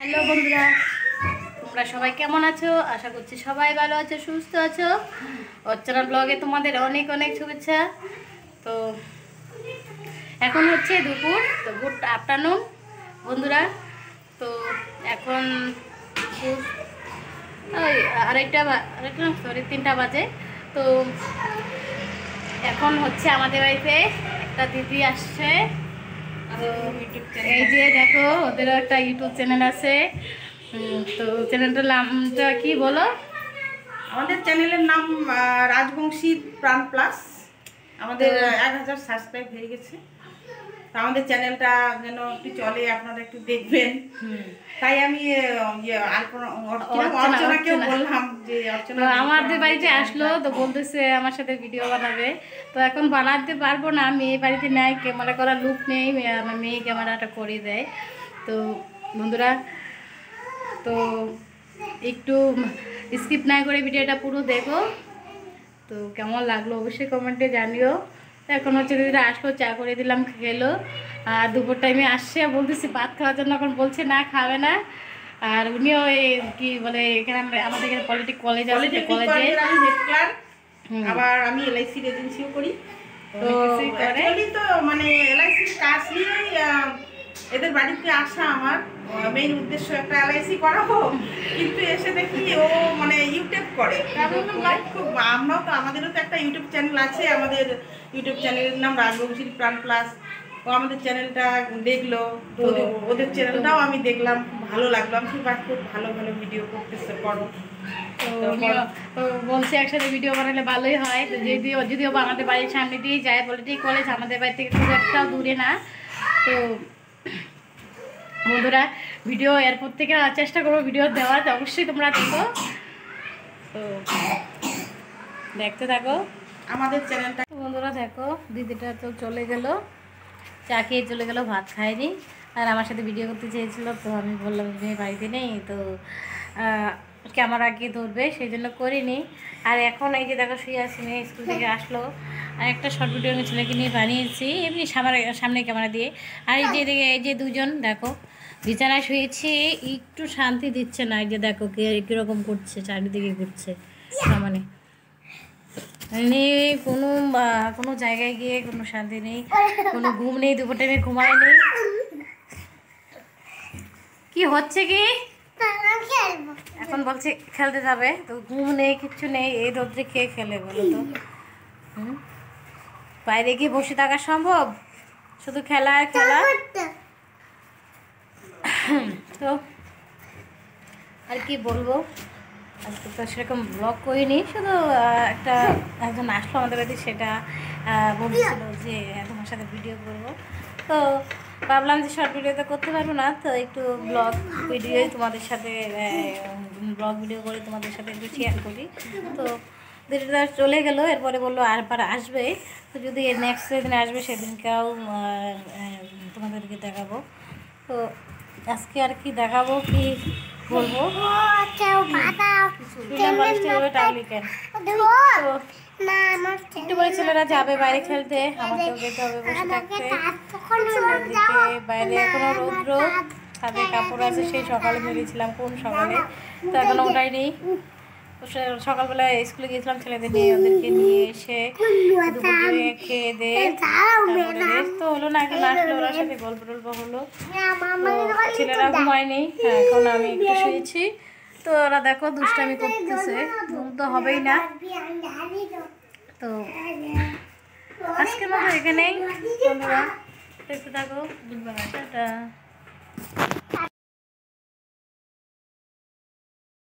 Hello বন্ধুরা, তোমরা সবাই কেমন আছো? আশা করছি সবাই ভালো আছো, সুস্থ আছো। অর্চনা ব্লগে তোমাদের অনেক অনেক শুভেচ্ছা। তো এখন হচ্ছে দুপুর, তো গুড আফটারনুন বন্ধুরা। তো এখন ওই আড়াইটা সরি 3টা বাজে। তো এখন হচ্ছে আমাদের বাড়িতে একটা দিদি আসছে। তো এই যে দেখো, ওদেরও একটা ইউটিউব চ্যানেল আছে। তো চ্যানেলটার নামটা কি বলো? আমাদের চ্যানেলের নাম রাজবংশী প্রাণ প্লাস। আমাদের 1000 সাবস্ক্রাইব হয়ে গেছে। তো আমাদের চ্যানেলটা যেন একটু চলে, আপনারা একটু দেখবেন। তাই আমি অর্চনাকেও বললাম যে অর্চনা আমাদের বাড়িতে আসলো, তো বলতেছে আমার সাথে ভিডিও বানাবে। তো এখন বানাতে পারবো না, মেয়ে বাড়িতে নাই, ক্যামেরা করার লুক নেই, আমার মেয়ে ক্যামেরাটা করে দেয়। তো বন্ধুরা, তো একটু স্কিপ না করে ভিডিওটা পুরো দেখো। তো কেমন লাগলো অবশ্যই কমেন্টে জানিও। তো এখন হচ্ছে দিদিরা আসলো, চা করে দিলাম, খেলো। আর দুপুর টাইমে আসছে, বলতেছি ভাত খাওয়ার জন্য, এখন বলছে না খাবে না। আর উনিও কি বলে, এখানে আমাদের এখানে পলিটিক কলেজ আছে, কলেজে আবার আমি এলআইসি এজেন্সিও করি। তো অ্যাকচুয়ালি তো মানে এলআইসির কাজ নিয়েই এদের বাড়িতে আসা আমার মেইন উদ্দেশ্য, একটা এলআইসি করাবো। কিন্তু এসে দেখি ও মানে ইউটিউব করে। খুব আমরাও তো, আমাদেরও তো একটা ইউটিউব চ্যানেল আছে। আমাদের ইউটিউব চ্যানেলের নাম রাজবংশী প্রাণ প্লাস। ও আমাদের চ্যানেলটা দেখলো, তো ওদের চ্যানেলটাও আমি দেখলাম, ভালো লাগলো। আমি খুব ভালো ভালো ভিডিও করতেছে, করো। তো বলছে একসাথে ভিডিও বানালে ভালোই হয়। তো যদিও আমাদের বাড়ির সামনে দিয়েই যায় পলিটিক কলেজ, আমাদের বাড়ি থেকে খুব একটাও দূরে না। তো বন্ধুরা, ভিডিও এরপর থেকে চেষ্টা করবো ভিডিও দেওয়ার, অবশ্যই তোমরা দেখো। তো দেখতে থাকো আমাদের চ্যানেলটা। বন্ধুরা দেখো, দিদিটা তো চলে গেল, চা খেয়ে চলে গেল, ভাত খায়নি। আর আমার সাথে ভিডিও করতে চেয়েছিল, তো আমি বললাম মেয়ে বাড়িতে নেই, তো ক্যামেরা কে ধরবে, সেই জন্য করিনি। আর এখন এই যে দেখো, শুয়ে আসি, মেয়ে স্কুল থেকে আসলো। আর একটা শর্ট ভিডিও আমি ছেলেকে নিয়ে বানিয়েছি, এমনি সামনে ক্যামেরা দিয়ে। আর এই যে দুজন দেখো বিছানায় শুয়েছি, একটু শান্তি দিচ্ছে না। এই যে দেখো কীরকম করছে, চারিদিকে ঘুরছে মানে নেই, কোনো জায়গায় গিয়ে কোনো শান্তি নেই, কোনো ঘুম নেই, দুপুর টাইমে ঘুমায় নেই। কি হচ্ছে কি এখন বলছে খেলতে যাবে, তো ঘুম নেই, কিচ্ছু নেই, এই রোদ্রে কে খেলে বলো তো? বাইরে গিয়ে বসে থাকা সম্ভব? শুধু খেলা আর খেলা। তো আর কি বলবো, আজকে তো সেরকম ব্লগ করিনি, শুধু একজন আসলো আমাদের বাড়িতে, সেটা বলছিল যে তোমার সাথে ভিডিও করবো। তো ভাবলাম যে শর্ট ভিডিও তো করতে পারবো না, তো একটু ব্লগ ভিডিওই তোমাদের সাথে ব্লগ ভিডিও করে তোমাদের সাথে একটু শেয়ার করি। তো দিদিটা চলে গেল, এরপরে বললো আরবার আসবে। তো যদি নেক্সট যেদিন আসবে সেদিনকেও তোমাদেরকে দেখাবো। তো আজকে আর কি দেখাবো, কি বলবো, একটু পরে ছেলেরা যাবে বাইরে খেলতে, আমাকেও যেতে হবে বসে থাকতে। বাইরে এখনো রৌদ্র, ছাদে কাপড় আছে, সেই সকালে মেরেছিলাম, কোন সকালে, তো এখনো ওটাই নেই। সকালবেলা স্কুলে গিয়েছিলাম ছেলেদের নিয়ে, ওদেরকে নিয়ে এসে দুপুরে খেয়ে দিয়ে তো হলো না, এখন আসলে ওরা সাথে গল্প টল্প হলো। ছেলেরা ঘুমায়নি, এখন আমি একটু শুয়েছি। তো ওরা দেখো দুষ্টামি করতেছে, ঘুম তো হবেই না। তো আজকের মতো এখানেই, বন্ধুরা দেখতে থাকো, টাটা।